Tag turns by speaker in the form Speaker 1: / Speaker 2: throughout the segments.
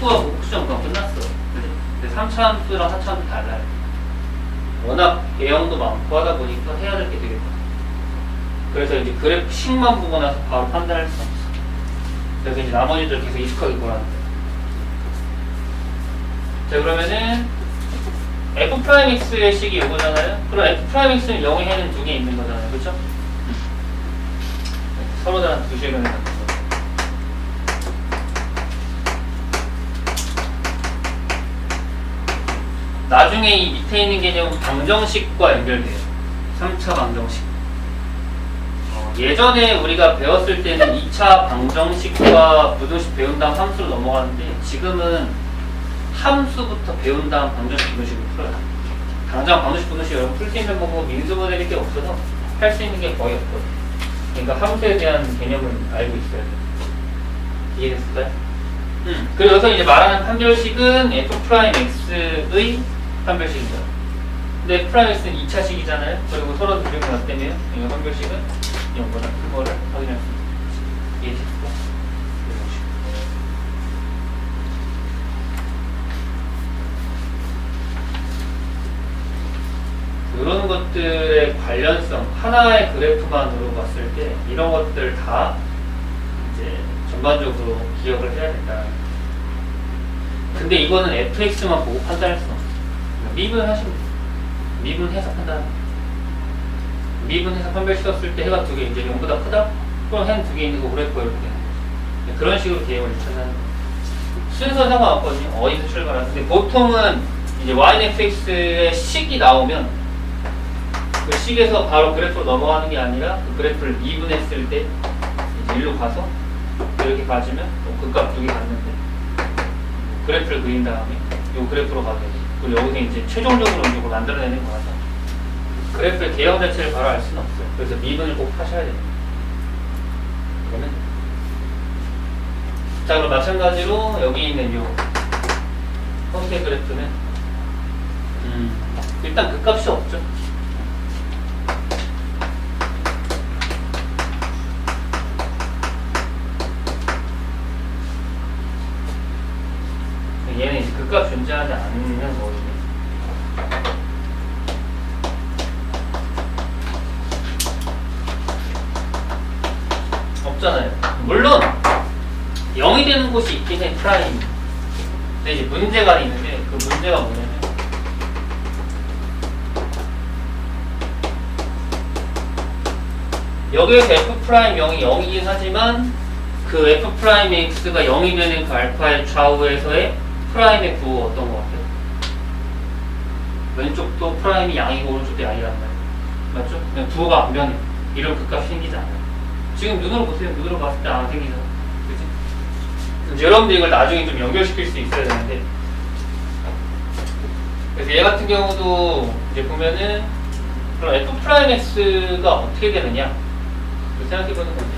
Speaker 1: 속도와 복수점과 끝났어. 그지? 근데 3차 함수랑 4차 함수 달라요. 워낙 배형도 많고 하다 보니까 해야 될 게 되게 많아. 그래서 이제 그래프식만 보고 나서 바로 판단할 수 없어. 그래서 이제 나머지들 계속 익숙하게 보라는 거야. 자, 그러면은 F'X의 식이 이거잖아요? 그럼 F'X는 0의 해는 두 개 있는 거잖아요. 그쵸? 서로 다른 두 식을 갖는 거. 나중에 이 밑에 있는 개념은 방정식과 연결돼요. 3차 방정식. 예전에 우리가 배웠을 때는 2차 방정식과 부등식 배운 다음 함수로 넘어가는데 지금은 함수부터 배운 다음 방정식 부등식을 풀어요. 당장 방정식 부등식 여러분 풀 수 있는 거고 민수 모델일 게 없어서 할 수 있는 게 거의 없거든요. 그러니까 함수에 대한 개념을 알고 있어야 돼요. 이해됐을까요? 그리고 여기서 이제 말하는 판별식은 F'X의 판별식이죠. 근데 F'X는 2차식이잖아요. 그리고 서로 두려움이 맞다며요. 이 판별식은 0보다 큰 거를 확인할 수 있습니다. 이해됐을까요? 이런 것들의 관련성, 하나의 그래프만으로 봤을 때 이런 것들 다 이제 전반적으로 기억을 해야 된다. 근데 이거는 fx만 보고 판단할 수는 없어요. 미분하시면 돼요. 미분해서 판단합니다. 미분해서 판별식 썼을 때 해가 두 개 이제 0보다 크다? 그럼 해는 두 개 있는 거 그래프가 이렇게 되는 거죠. 그런 식으로 개념을 찾아내는 거예요. 순서 상관없거든요. 어디서 출발하는. 근데 보통은 이제 yfx의 식이 나오면 그 식에서 바로 그래프로 넘어가는 게 아니라 그 그래프를 미분했을 때 이제 일로 가서 이렇게 가지면 또 극값 두 개 갔는데 그래프를 그린 다음에 이 그래프로 가게 돼요. 그리고 여기서 이제 최종적으로 이걸 만들어내는 거라서 그래프의 개형 자체를 바로 알 수는 없어요. 그래서 미분을 꼭 하셔야 됩니다. 그러면 자, 그럼 마찬가지로 여기 있는 요 형태 그래프는 일단 극값이 없죠. 얘는 이제 극값 존재하지 않는 거거든요. 없잖아요. 물론 0이 되는 곳이 있긴 해, 프라임. 근데 이제 문제가 있는데 그 문제가 뭐냐면 여기에서 F'0이 0이긴 하지만 그 F'X가 0이 되는 그 알파의 좌우에서의 프라임의 부호 어떤 것 같아요? 왼쪽도 프라임이 양이고 오른쪽도 양이란 말이에요. 맞죠? 그냥 부호가 안 변해. 이런 극값이 생기지 않아요. 지금 눈으로 보세요. 눈으로 봤을 때 안 생기죠. 그치? 여러분들 이걸 나중에 좀 연결시킬 수 있어야 되는데 그래서 얘 같은 경우도 이제 보면은 그럼 F'X가 어떻게 되느냐 생각해보는 건데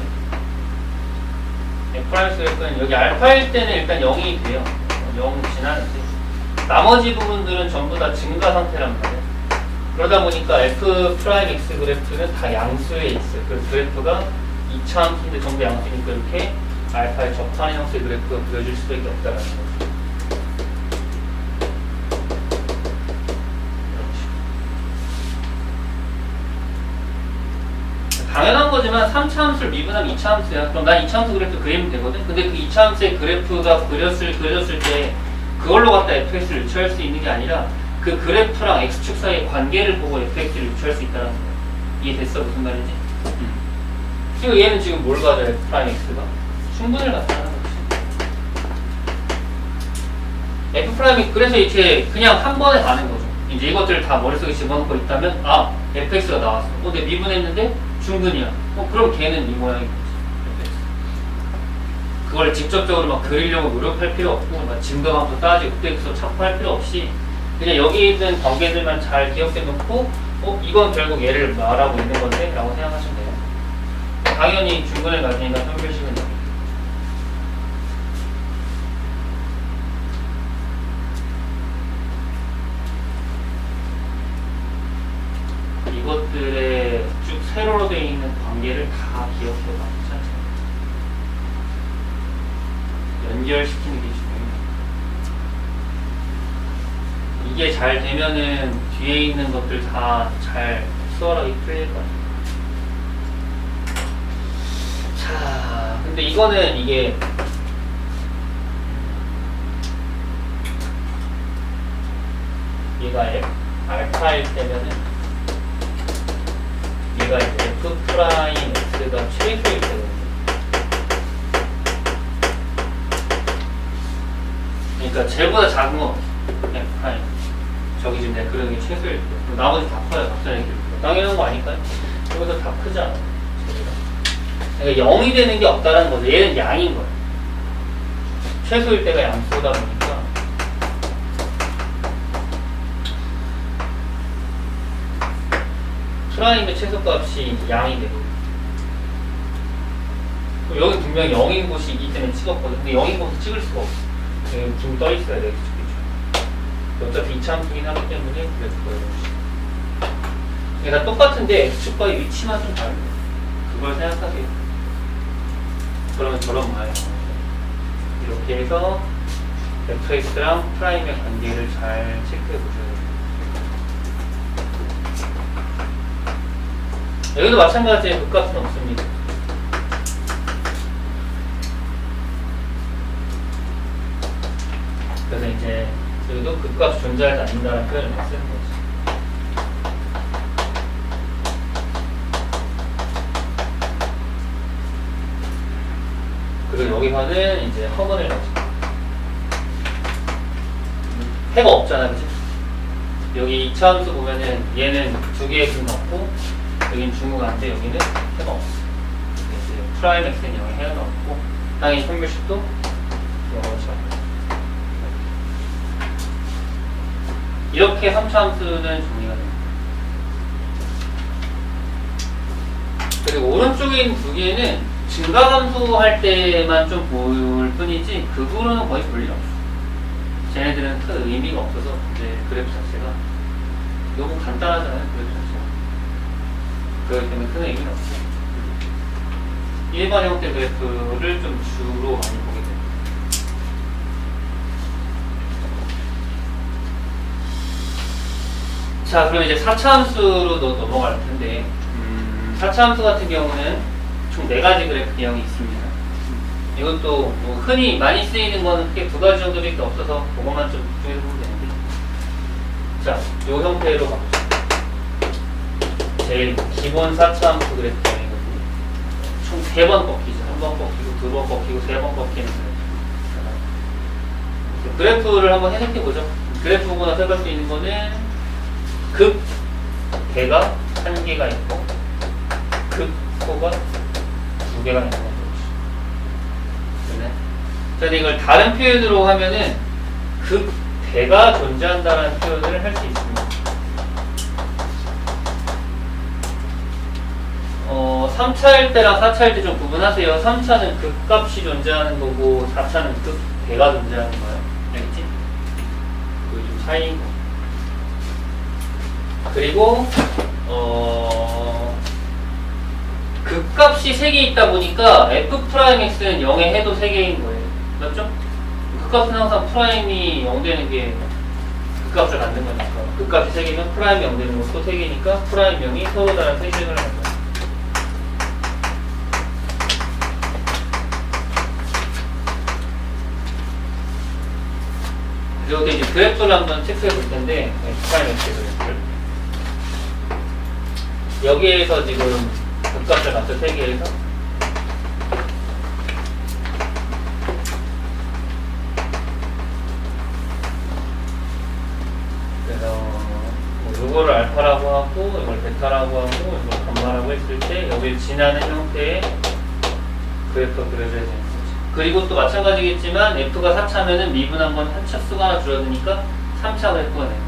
Speaker 1: F'X는 여기 알파일 때는 일단 0이 돼요. 0 지나는데 나머지 부분들은 전부 다 증가 상태란 말이에요. 그러다 보니까 F'X 그래프는 다 양수에 있어요. 그래서 그래프가 2차 함수인데 전부 양수니까 이렇게 알파에 접하는 형태의 그래프가 그려질 수밖에 없다는 거죠. 당연한 거지만 3차 함수를 미분하면 2차 함수야. 그럼 난 2차 함수 그래프 그리면 되거든? 근데 그 2차 함수의 그래프가 그려졌을 때 그걸로 갖다 fx를 유추할 수 있는 게 아니라 그 그래프랑 x축 사이의 관계를 보고 fx를 유추할 수 있다는 거야. 이해됐어? 무슨 말인지? 지금 얘는 지금 뭘 가져? F'X가? 충분을 나타나는 거지. F'이 그래서 이렇게 그냥 한 번에 가는 거죠. 이제 이것들을 다 머릿속에 집어넣고 있다면 아! fx가 나왔어. 근데 미분했는데 중근이야. 그럼 걔는 이 모양인 거지. fx. 그걸 직접적으로 막 그리려고 노력할 필요 없고 막 증거함수 따지고 fx로 찾고 할 필요 없이 그냥 여기 있는 관계들만 잘 기억해 놓고 이건 결국 얘를 말하고 있는 건데 라고 생각하시면 돼요. 당연히 중근을 가지니까 판별식은 여기. 이것들의 쭉 세로로 되어 있는 관계를 다 기억해봐. 연결시키는 게 중요해요. 이게 잘 되면은 뒤에 있는 것들 다 잘 수월하게 풀릴 거야. 자, 근데 이거는 이게 얘가 알파일 때면은 얘가 이제 F 프라임 X가 최소일 때거든요. 그러니까 쟤보다 작은 거 F 프라임. 저기 지금 내가 그런 게 최소일 때. 나머지 다 커요. 갑자기 당연한 거 아닐까요? 여기서 다 크지 않아. 그러니까 0이 되는 게 없다는 거죠. 얘는 양인 거예요. 최소일 때가 양수다 보니까. 프라임의 최소값이 양이 되고 여기 분명히 0인 곳이 있기 때문에 찍었거든. 근데 0인 곳을 찍을 수가 없어. 여기 좀 떠있어야 돼. 어차피 이차함수긴 하기 때문에 그래프가 이런 식으로. 그러니까 똑같은데 X축과의 위치만 좀 다른 거예요. 그걸 생각하세요. 그러면 저런 모양이에요. 이렇게 해서 fx랑 프라임의 관계를 잘 체크해 보셔야 돼요. 여기도 마찬가지에 극값은 없습니다. 그래서 이제 여기도 극값이 존재하지 않는다는 표현을 쓰는 거지. 그리고 여기서는 이제 허근을 넣죠. 해가 없잖아, 그치? 여기 2차 함수 보면은 얘는 두 개의 근 넣고 여기는 중우가 안 돼. 여기는 해가 없어. 이제 프라임 x는 여기 해가 없고 당연히 선멸식도 영어처럼. 이렇게 3차 함수는 정리가 됩니다. 그리고 오른쪽에 있는 두 개는 증가함수 할 때만 좀 볼 뿐이지 그 후로는 거의 볼 일 없어. 쟤네들은 큰 의미가 없어서 이제 그래프 자체가 너무 간단하잖아요. 그래프 자체가. 그렇기 때문에 큰 의미는 없어. 일반 형태 그래프를 좀 주로 많이 보게 돼요. 자, 그럼 이제 4차 함수로 넘어갈 텐데 4차 함수 같은 경우는 총 4가지 그래프 내용이 있습니다. 이것도 뭐 흔히 많이 쓰이는 거는 크게 2가지 정도밖에 없어서 그것만 좀 집중해서 보면 되는데, 자, 이 형태로 가보죠. 제일 기본 4차 함수 그래프 내용이거든요. 총 3번 꺾이죠. 1번 꺾이고 2번 꺾이고 3번 꺾이는 그래프. 그래프를 한번 해석해보죠. 그래프 보거나 생각할 수 있는 거는 극대가 1개가 있고 극소가 2개가 있는 거죠. 자, 이걸 다른 표현으로 하면은 극대가 존재한다는 표현을 할 수 있습니다. 3차일 때랑 4차일 때 좀 구분하세요. 3차는 극값이 존재하는 거고 4차는 극대가 존재하는 거예요. 알겠지? 그게 좀 차이인 거. 그리고 극값이 3개 있다 보니까 f'x는 0의 해도 3개인 거예요. 맞죠? 극값은 항상 프라임이 0 되는 게 극값을 갖는 거니까. 극값이 3개면 프라임이 0 되는 것도 3개니까 프라임 0이 서로 다른 세제를 하는 거예요. 그리고 이제 그래프를 한번 체크해 볼 텐데, 프라임 x 그래프를. 여기에서 지금 극값을 맞춰 3개에서 그래서 뭐 요거를 알파라고 하고 이걸 베타라고 하고 이걸 감마라고 했을 때 여기를 지나는 형태의 그래프가 그려져야 되는 거죠. 그리고 또 마찬가지겠지만 F가 4차면은 미분한 건 한 차수가 하나 줄어드니까 3차 그래프가 되는 거예요.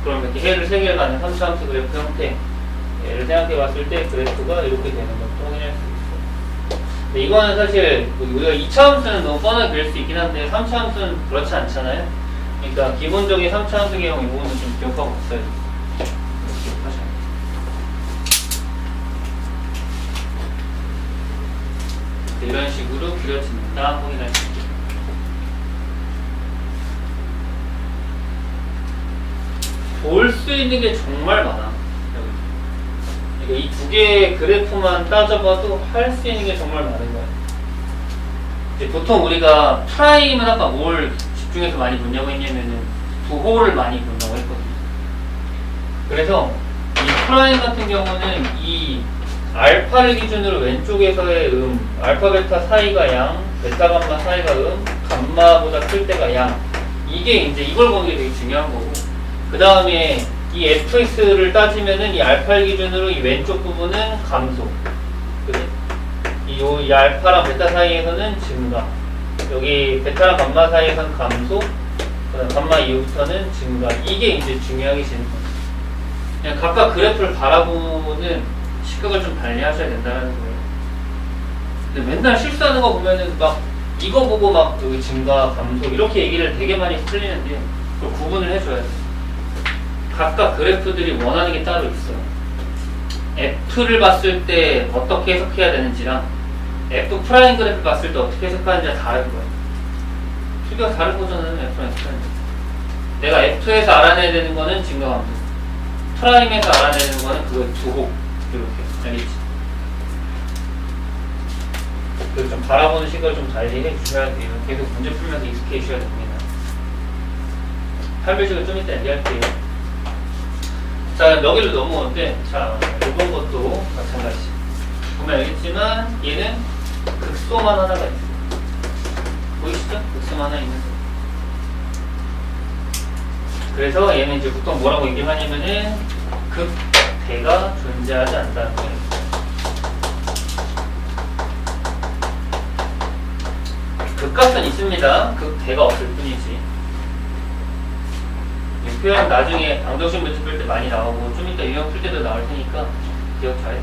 Speaker 1: 그럼 이렇게 해를 3개를 가는 3차 함수 그래프 형태, 얘를 생각해 봤을 때 그래프가 이렇게 되는 것도 확인할 수 있어요. 근데 이거는 사실 우리가 2차 함수는 너무 뻔하게 그릴 수 있긴 한데 3차 함수는 그렇지 않잖아요. 그러니까 기본적인 3차 함수의 경우 이 부분은 좀 기억하고 있어야 돼요. 기억하셔야 돼요. 이런 식으로 그려진다 확인할 수 있어요. 볼 수 있는 게 정말 많아. 그러니까 이 두 개의 그래프만 따져봐도 할 수 있는 게 정말 많은 거야. 이제 보통 우리가 프라임은 아까 뭘 집중해서 많이 본다고 했냐면은 부호를 많이 본다고 했거든요. 그래서 이 프라임 같은 경우는 이 알파를 기준으로 왼쪽에서의 알파 베타 사이가 양, 베타 감마 사이가 감마보다 클 때가 양. 이게 이제 이걸 보는 게 되게 중요한 거고. 그 다음에 이 fx를 따지면은 이 알파를 기준으로 이 왼쪽 부분은 감소. 그지? 이 알파랑 베타 사이에서는 증가. 여기 베타랑 감마 사이에서는 감소. 그다음 감마 이후부터는 증가. 이게 이제 중요하게 되는 거죠. 그냥 각각 그래프를 바라보는 시각을 좀 달리하셔야 된다는 거예요. 근데 맨날 실수하는 거 보면은 막 이거 보고 막 여기 증가, 감소 이렇게 얘기를 되게 많이 틀리는데 그걸 구분을 해줘야 돼요. 각각 그래프들이 원하는 게 따로 있어요. F를 봤을 때 어떻게 해석해야 되는지랑 F 프라임 그래프 봤을 때 어떻게 해석하는지가 다른 거예요. 투기가 다른 거잖아요. F랑 F는. 내가 F에서 알아내야 되는 거는 증가, 감소. 프라임에서 알아내는 거는 그거 두호. 이렇게. 알겠지? 그래서 좀 바라보는 시각을 좀 달리 해주셔야 돼요. 계속 문제 풀면서 익숙해지셔야 됩니다. 팔별식을 좀 이따 얘기할게요. 자, 여기로 넘어오는데, 자, 이번 것도 마찬가지. 보면 알겠지만, 얘는 극소만 하나가 있어요. 보이시죠? 극소만 하나 있는 거. 그래서 얘는 이제 보통 뭐라고 얘기하냐면은, 극대가 존재하지 않는다는 거예요. 극값은 있습니다. 극대가 없을 뿐이지. 이 표현 나중에 방정식 문제 풀 때 많이 나오고 좀 이따 유형 풀 때도 나올 테니까 기억 잘해.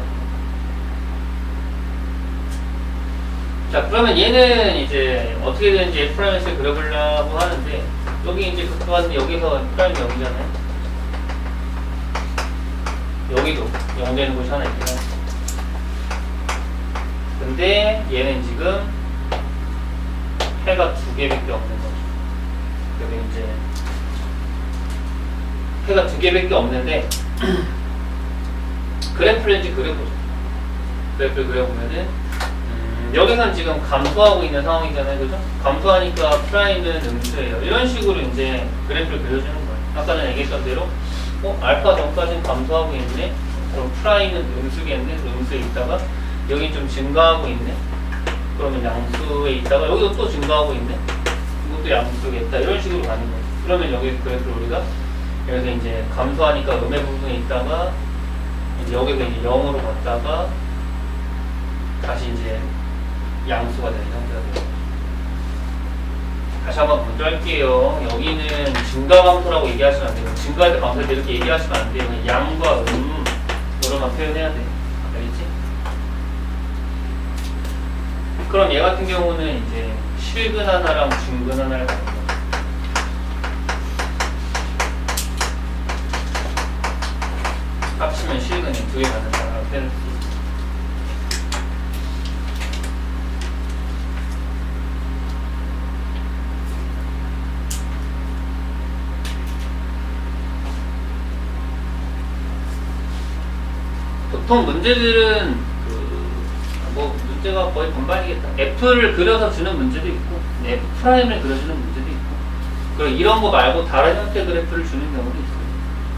Speaker 1: 자, 그러면 얘는 이제 어떻게 되는지 F'을 그려보려고 하는데 여기 이제 극값은 여기서 프라임 0이잖아요. 여기도 0 되는 곳이 하나 있긴 하죠. 근데 얘는 지금 해가 두 개밖에 없는 거죠. 그래서 이제 해가 두 개밖에 없는데 그래프를 이제 그려보죠. 그래프를 그려보면은 여기서는 지금 감소하고 있는 상황이잖아요, 그죠? 감소하니까 프라임은 음수예요. 이런 식으로 이제 그래프를 그려주는 거예요. 아까 전에 얘기했던 대로 알파 전까지는 감소하고 있네. 그럼 프라임은 음수겠네. 음수에 있다가 여기 좀 증가하고 있네. 그러면 양수에 있다가 여기도 또 증가하고 있네. 이것도 양수겠다. 이런 식으로 가는 거예요. 그러면 여기 그래프를 우리가 여기서 이제 감소하니까 음의 부분에 있다가 이제 여기서 이제 0으로 갔다가 다시 이제 양수가 되는 상태가 돼요. 다시 한번 먼저 할게요. 여기는 증가 감소라고 얘기하시면 안 돼요. 증가할 때 감소할 때 이렇게 얘기하시면 안 돼요. 양과 으로만 표현해야 돼. 알겠지? 그럼 얘 같은 경우는 이제 실근 하나랑 중근 하나를 갖는 거죠. 합치면 실근이 두 개 갖는다라고 표현할 수 있어요. 보통 문제들은 문제가 거의 반반이겠다. F를 그려서 주는 문제도 있고 F 프라임을 그려주는 문제도 있고 그리고 이런 거 말고 다른 형태 그래프를 주는 경우도 있어요.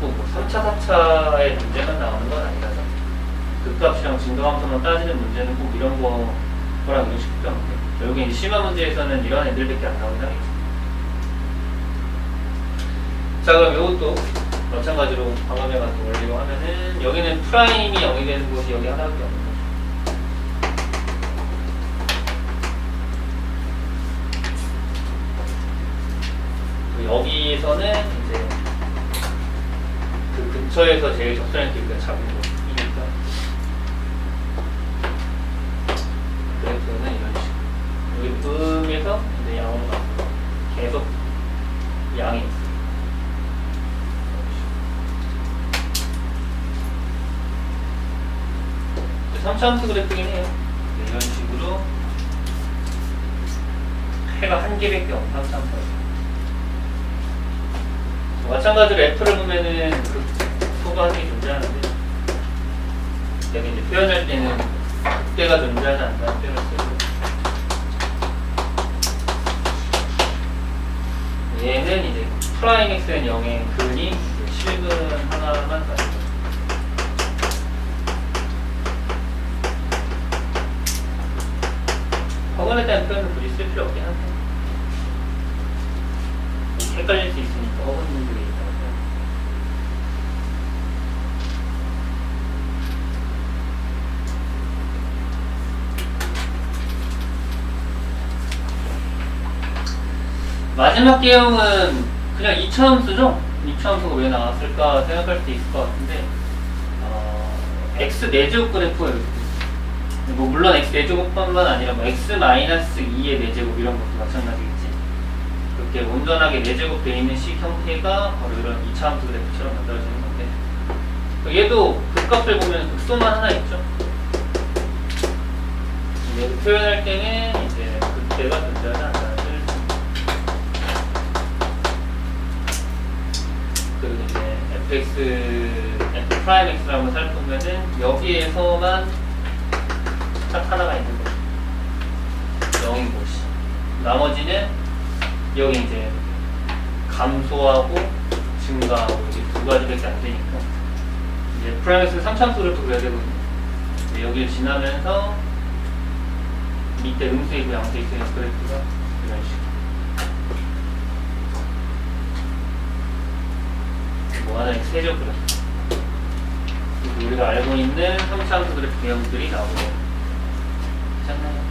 Speaker 1: 뭐 3차, 4차의 문제만 나오는 건 아니라서 극값이랑 증가함수만 따지는 문제는 꼭 이런 거랑 이런 식밖에 없는데 결국에 이제 심화 문제에서는 이런 애들밖에 안 나오긴 하겠죠. 자, 그럼 이것도 마찬가지로 방금에 가서 원리로 하면은 여기는 프라임이 0이 되는 곳이 여기 하나밖에 없는 거죠. 여기서는 이제 그 근처에서 제일 적절한 길이가 작은 거니까 그래프는 이런 식으로 여기 음에서 이제 양으로 가고 계속 양이 있어요. 3차함수 그래프긴 해요. 이런 식으로 해가 한 개밖에 없는 3차함수. 마찬가지로 F를 보면은 그 소가항이 존재하는데 여기 이제 표현할 때는 극대가 존재하지 않는다는 표현을 쓰고 얘는 이제 프라임 x는 0의 근이 실근 하나만 가지고 허근에 대한 표현은 굳이 쓸 필요 없긴 한데 헷갈릴 수 있으니까 허근들이 있다고 생각해요. 마지막 개형은 그냥 이차함수죠? 이차함수가 왜 나왔을까 생각할 수 있을 것 같은데 x 4제곱 그래프가 뭐 물론 x 4제곱뿐만 아니라 뭐 x-2의 4제곱 이런 것도 마찬가지겠지. 그렇게 온전하게 4제곱 되어 있는 식 형태가 바로 이런 이차함수 그래프처럼 만들어지는 건데 얘도 극값을 보면 극소만 하나 있죠. 얘를 표현할 때는 이제 극대가 존재하지 않는다는 뜻을 그리고 이제 f 프라임 x를 한번 살펴보면은 여기에서만 딱 하나가 있는 거죠. 0인 곳이. 나머지는 여기 이제 감소하고 증가하고 이제 두 가지밖에 안 되니까 이제 프라임 x는 3차함수 그래프 그려야 되거든요. 여기를 지나면서 밑에 음수 있고 양수 있는 그래프가 이런 식으로. 뭐 하나의 세조 그래프. 그리고 우리가 알고 있는 3차함수 그래프 개형들이 나오고 있잖아요.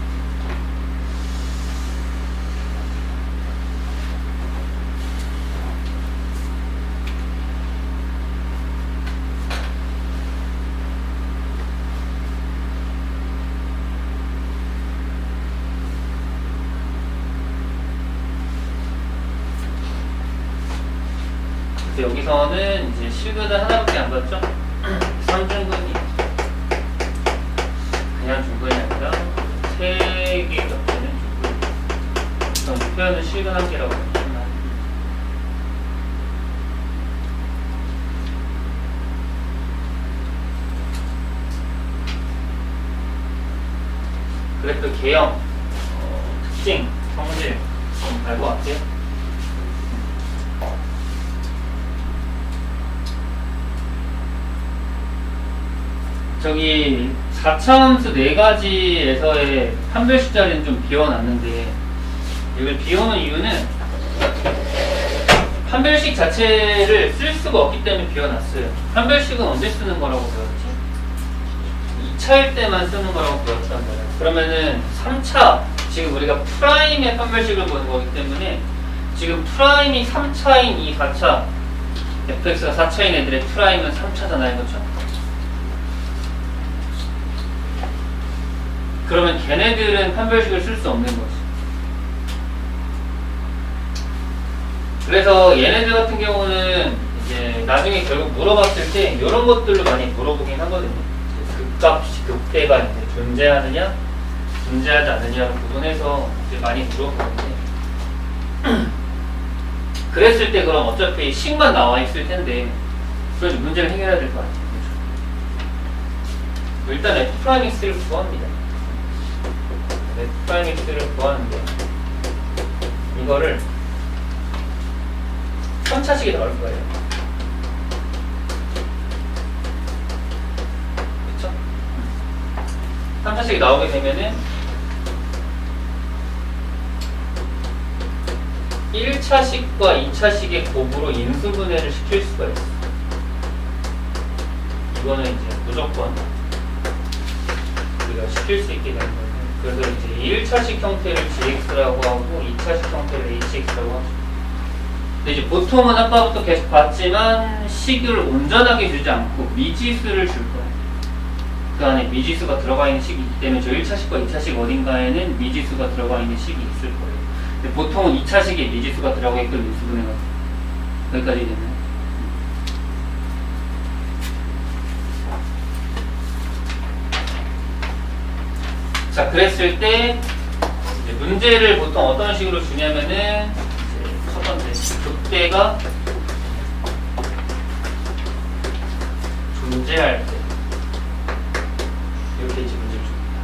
Speaker 1: 여기서는 이제 실근을 하나밖에 안 봤죠? 3중근이 그냥 중근이 아니라 3개 겹치는 중근. 우선 표현은 실근 한 개라고 했지만 그래프 개형, 특징, 성질 좀 알 것 같아요. 저기 4차함수 4가지에서의 판별식 자리는 좀 비워놨는데 이걸 비워놓은 이유는 판별식 자체를 쓸 수가 없기 때문에 비워놨어요. 판별식은 언제 쓰는 거라고 배웠지? 2차일 때만 쓰는 거라고 배웠단 말이야. 그러면은 3차, 지금 우리가 프라임의 판별식을 보는 거기 때문에 지금 프라임이 3차인 이 4차 fx가 4차인 애들의 프라임은 3차잖아요. 그렇죠? 그러면 걔네들은 판별식을 쓸 수 없는 거지. 그래서 얘네들 같은 경우는 이제 나중에 결국 물어봤을 때 이런 것들로 많이 물어보긴 하거든요. 극값, 극대가 이제 존재하느냐, 존재하지 않느냐를 구분해서 이제 많이 물어보는데 그랬을 때 그럼 어차피 식만 나와 있을 텐데 그래서 문제를 해결해야 될 거 아니에요. 그렇죠? 일단 F'X를 구합니다. F'X를 구하는데 이거를 3차식이 나올 거예요. 그쵸? 3차식이 나오게 되면은 1차식과 2차식의 곱으로 인수분해를 시킬 수가 있어. 이거는 이제 무조건 우리가 시킬 수 있게 되는 거예요. 그래서 이제 1차식 형태를 gx라고 하고 2차식 형태를 hx라고 하죠. 근데 이제 보통은 아까부터 계속 봤지만 식을 온전하게 주지 않고 미지수를 줄 거예요. 그 안에 미지수가 들어가 있는 식이 있기 때문에 저 1차식과 2차식 어딘가에는 미지수가 들어가 있는 식이 있을 거예요. 근데 보통은 2차식에 미지수가 들어가 있고 인수분해가 여기까지 되나요? 자, 그랬을 때 이제 문제를 보통 어떤 식으로 주냐면은 이제 첫 번째 극대가 존재할 때 이렇게 이제 문제를 줍니다.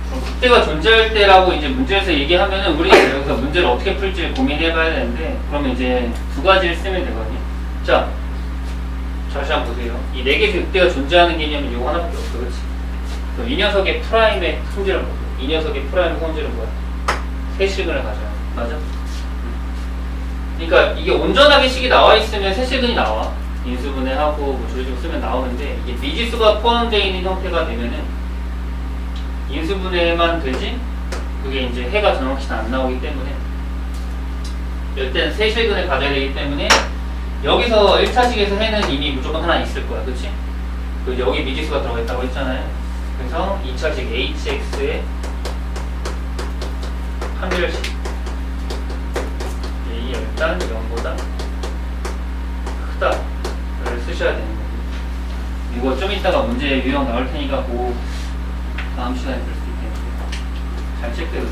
Speaker 1: 그럼 그때가 존재할 때라고 이제 문제에서 얘기하면은 우리 여기서 문제를 어떻게 풀지 고민해봐야 되는데, 그러면 이제 두 가지를 쓰면 되거든요. 자, 다시 한번 보세요. 이 네 개에서 그때가 존재하는 개념은 이거 하나밖에 없어, 그렇지? 그럼 이 녀석의 프라임의 성질은 뭐야? 이 녀석의 프라임의 성질은 뭐야? 세 시그널 가져야 돼. 맞아? 그러니까 이게 온전하게 식이 나와 있으면 세 시그널이 나와. 인수분해하고 뭐 조리식 쓰면 나오는데, 이게 미지수가 포함되어 있는 형태가 되면은 인수분해만 되지 그게 이제 해가 정확히 안 나오기 때문에, 이때는 세 시그널을 가져야 되기 때문에 여기서 1차식에서 해는 이미 무조건 하나 있을 거야, 그치? 그리고 여기 미지수가 들어가 있다고 했잖아요. 그래서 2차식 hx의 판별식 a 일단 0보다 크다를 쓰셔야 되는 거예요. 이거 좀 이따가 문제 유형 나올 테니까 그 다음 시간에 볼 수 있겠는데 잘 체크해.